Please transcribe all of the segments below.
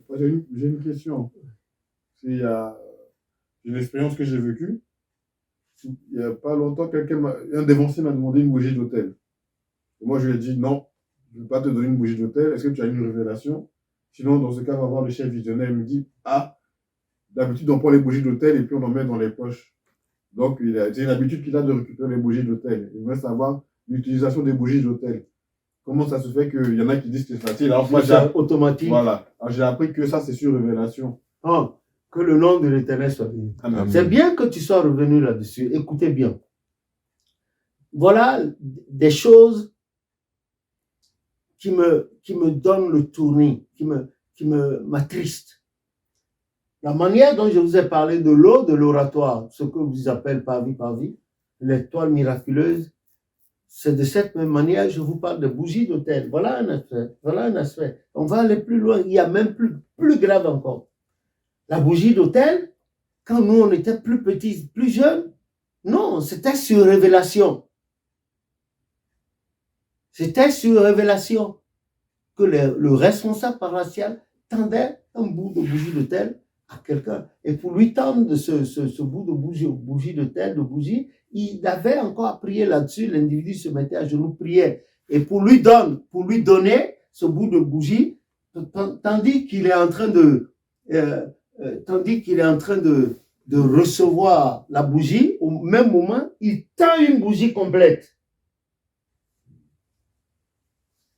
Moi, j'ai une question. Il y a une expérience que j'ai vécue. Il n'y a pas longtemps, un dévancier m'a demandé une bougie d'hôtel. Et moi, je lui ai dit non, je ne vais pas te donner une bougie d'hôtel. Est-ce que tu as une révélation? Sinon, dans ce cas, on va voir le chef visionnaire. Il me dit ah, d'habitude, on prend les bougies d'hôtel et puis on en met dans les poches. Donc, c'est une habitude qu'il a de récupérer les bougies d'hôtel. Il veut savoir l'utilisation des bougies d'hôtel. Comment ça se fait qu'il y en a qui disent que c'est facile? Alors, moi, c'est automatique. Voilà. Alors, j'ai appris que ça, c'est sur révélation. Oh, que le nom de l'Éternel soit béni. C'est bien que tu sois revenu là-dessus. Écoutez bien. Voilà des choses qui me donnent le tournis, qui m'attristent. La manière dont je vous ai parlé de l'eau de l'oratoire, ce que vous appelez par vie, l'étoile miraculeuse, c'est de cette même manière que je vous parle de bougies d'hôtel. Voilà un aspect. On va aller plus loin. Il y a même plus grave encore. La bougie d'hôtel, quand nous on était plus petits, plus jeunes, non, c'était sur révélation. C'était sur révélation que le responsable paroissial tendait un bout de bougie d'hôtel à quelqu'un. Et pour lui tendre ce bout de bougie d'hôtel, il avait encore à prier là-dessus. L'individu se mettait à genoux, priait. Et pour lui donner ce bout de bougie, tandis qu'il est en train de recevoir la bougie, au même moment, il tend une bougie complète.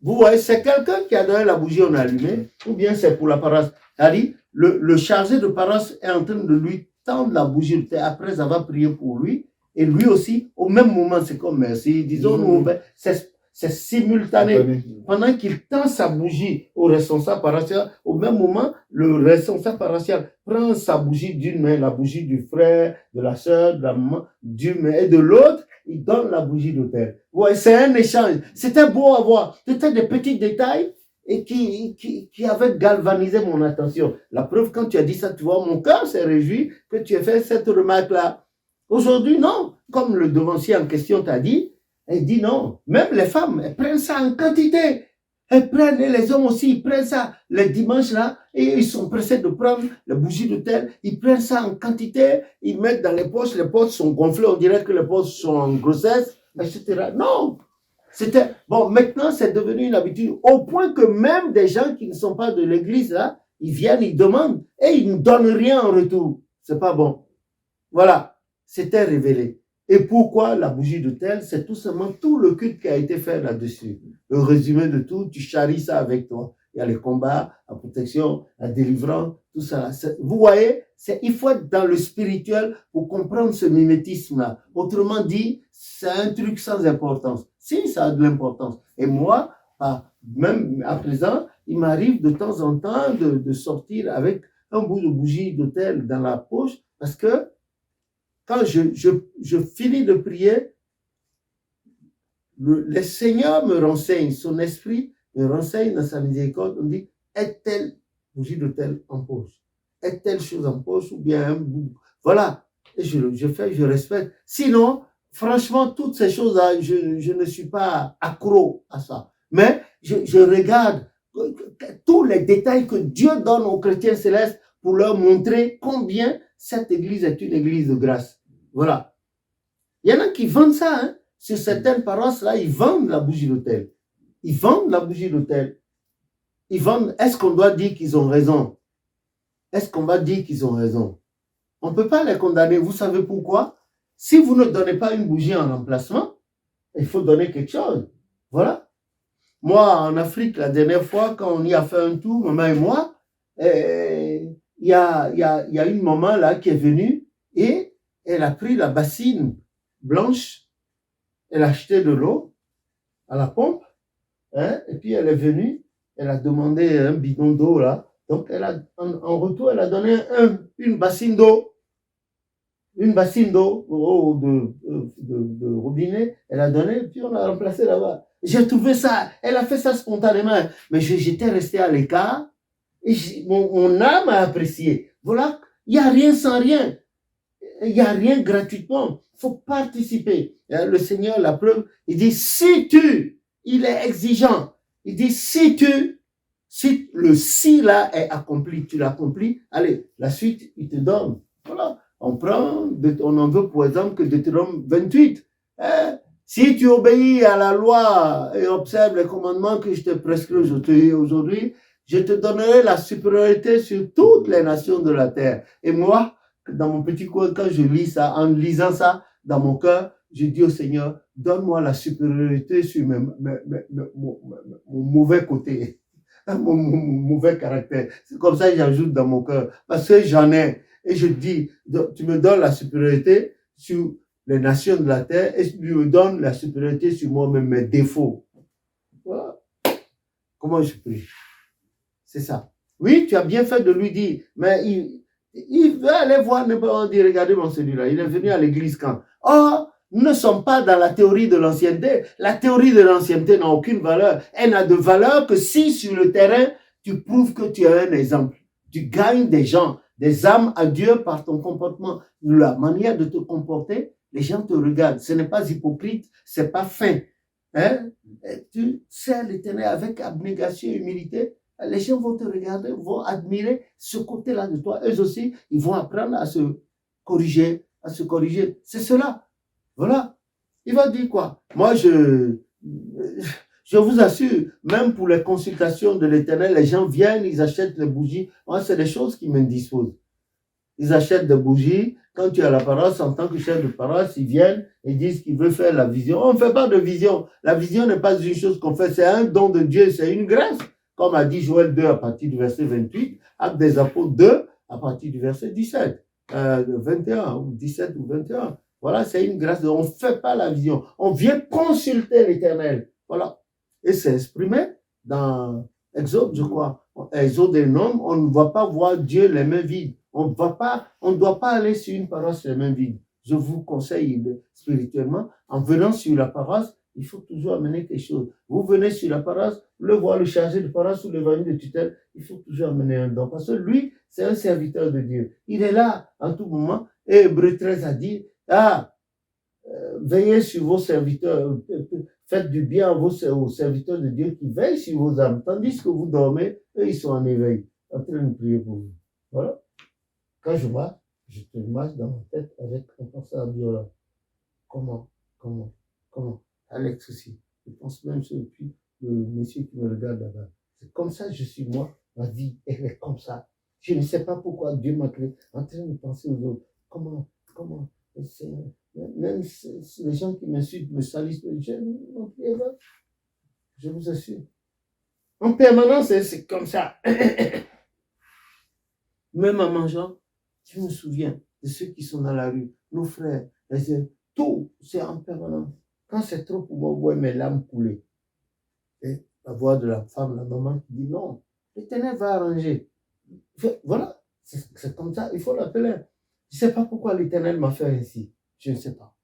Vous voyez, c'est quelqu'un qui a donné la bougie, on a allumé, ou bien c'est pour la paroisse. C'est-à-dire, le chargé de paroisse est en train de lui tendre la bougie après avoir prié pour lui, et lui aussi, au même moment, c'est comme merci, disons-nous, c'est simultané. Pendant qu'il tend sa bougie au responsable paroissial, au même moment, le responsable paroissial prend sa bougie d'une main, la bougie du frère, de la sœur, de la maman, d'une main, et de l'autre, il donne la bougie d'hôtel. Ouais, c'est un échange. C'était beau à voir. C'était des petits détails et qui avaient galvanisé mon attention. La preuve, quand tu as dit ça, tu vois, mon cœur s'est réjoui que tu aies fait cette remarque-là. Aujourd'hui, non. Comme le devancier en question t'a dit, elle dit non. Même les femmes, elles prennent ça en quantité. Elles prennent, et les hommes aussi, ils prennent ça les dimanches là, et ils sont pressés de prendre la bougie d'hôtel. Ils prennent ça en quantité, ils mettent dans les poches sont gonflées, on dirait que les poches sont en grossesse, etc. Non! C'était, bon, maintenant c'est devenu une habitude, au point que même des gens qui ne sont pas de l'église là, ils viennent, ils demandent, et ils ne donnent rien en retour. C'est pas bon. Voilà. C'était révélé. Et pourquoi la bougie d'hôtel? C'est tout simplement tout le culte qui a été fait là-dessus. Le résumé de tout, tu charries ça avec toi. Il y a les combats, la protection, la délivrance, tout ça. Vous voyez, il faut être dans le spirituel pour comprendre ce mimétisme-là. Autrement dit, c'est un truc sans importance. Si, ça a de l'importance. Et moi, même à présent, il m'arrive de temps en temps de sortir avec un bout de bougie d'hôtel dans la poche parce que quand je finis de prier, le Seigneur me renseigne, son esprit me renseigne dans sa miséricorde. On dit, est-elle bougie d'hôtel en poche? Est-telle chose en poche ou bien un bout? Voilà. Et je respecte. Sinon, franchement, toutes ces choses-là, je ne suis pas accro à ça. Mais je regarde tous les détails que Dieu donne aux chrétiens célestes pour leur montrer combien cette église est une église de grâce. Voilà. Il y en a qui vendent ça, hein. Sur certaines paroisses-là, ils vendent la bougie d'hôtel. Ils vendent la bougie d'hôtel. Ils vendent. Est-ce qu'on doit dire qu'ils ont raison? Est-ce qu'on va dire qu'ils ont raison? On ne peut pas les condamner. Vous savez pourquoi? Si vous ne donnez pas une bougie en remplacement, il faut donner quelque chose. Voilà. Moi, en Afrique, la dernière fois, quand on y a fait un tour, maman et moi, il y a une maman là qui est venue et elle a pris la bassine blanche, elle a acheté de l'eau à la pompe, hein, et puis elle est venue, elle a demandé un bidon d'eau là, donc en retour, elle a donné une bassine d'eau. Une bassine d'eau de robinet, elle a donné, puis on a remplacé là-bas. J'ai trouvé ça, elle a fait ça spontanément, mais j'étais resté à l'écart, et mon âme a apprécié. Voilà, il n'y a rien sans rien. Il n'y a rien gratuitement. Il faut participer. Le Seigneur, la preuve, il dit, il est exigeant. Il dit, si tu Si le si là est accompli, tu l'accomplis, allez, la suite, il te donne. Voilà. On en veut pour exemple que Deutéronome 28. Hein? Si tu obéis à la loi et observes les commandements que je te prescris aujourd'hui, je te donnerai la supériorité sur toutes les nations de la terre. Et moi, dans mon petit coin, quand je lis ça, en lisant ça dans mon cœur, je dis au Seigneur, donne-moi la supériorité sur mon mauvais côté, mon mauvais caractère. C'est comme ça que j'ajoute dans mon cœur, parce que j'en ai. Et je dis, tu me donnes la supériorité sur les nations de la terre et tu me donnes la supériorité sur moi-même, mes défauts. Voilà. Comment je prie? C'est ça. Oui, tu as bien fait de lui dire, mais il veut aller voir, on dit, regardez mon celui-là, il est venu à l'église quand? Oh, nous ne sommes pas dans la théorie de l'ancienneté. La théorie de l'ancienneté n'a aucune valeur. Elle n'a de valeur que si sur le terrain, tu prouves que tu as un exemple. Tu gagnes des gens, des âmes à Dieu par ton comportement. La manière de te comporter, les gens te regardent. Ce n'est pas hypocrite, c'est pas fin. Hein? Tu sers l'Éternel avec abnégation et humilité. Les gens vont te regarder, vont admirer ce côté-là de toi. Eux aussi, ils vont apprendre à se corriger, C'est cela. Voilà. Il va dire quoi? Moi, je vous assure, même pour les consultations de l'Éternel, les gens viennent, ils achètent les bougies. Moi, c'est des choses qui m'indisposent. Ils achètent des bougies. Quand tu as la paroisse, en tant que chef de paroisse, ils viennent et disent qu'ils veulent faire la vision. On ne fait pas de vision. La vision n'est pas une chose qu'on fait, c'est un don de Dieu, c'est une grâce. Comme a dit Joël 2 à partir du verset 28, Actes des Apôtres 2 à partir du verset 17, 21 ou 17 ou 21. Voilà, c'est une grâce. On ne fait pas la vision. On vient consulter l'Éternel. Voilà. Et c'est exprimé dans Exode, je crois. Exode et Nom, on ne va pas voir Dieu les mains vides. On ne doit pas aller sur une paroisse les mains vides. Je vous conseille spirituellement, en venant sur la paroisse, il faut toujours amener quelque chose. Vous venez sur la paroisse, le voir le chargé de paroisse ou l'évangile de tutelle, il faut toujours amener un don. Parce que lui, c'est un serviteur de Dieu. Il est là en tout moment. Et Hébreux 13 a dit, veillez sur vos serviteurs, faites du bien aux serviteurs de Dieu qui veillent sur vos âmes. Tandis que vous dormez, eux, ils sont en éveil, en train de prier pour vous. Voilà. Quand je marche, je te marche dans ma tête avec un pensée à Biola. Comment Alex aussi. Je pense même sur le monsieur qui me regarde là-bas. C'est comme ça que je suis moi. Ma vie, elle est comme ça. Je ne sais pas pourquoi Dieu m'a créé en train de penser aux autres. Comment même les gens qui m'insultent, me salissent, je vous assure. En permanence, c'est comme ça. Même en mangeant, je me souviens de ceux qui sont dans la rue, nos frères, tout, c'est en permanence. Quand c'est trop pour moi, voir mes larmes couler. Et la voix de la femme, la maman qui dit non, l'Éternel va arranger. Voilà, c'est comme ça, il faut l'appeler. Je ne sais pas pourquoi l'Éternel m'a fait ainsi. Je ne sais pas.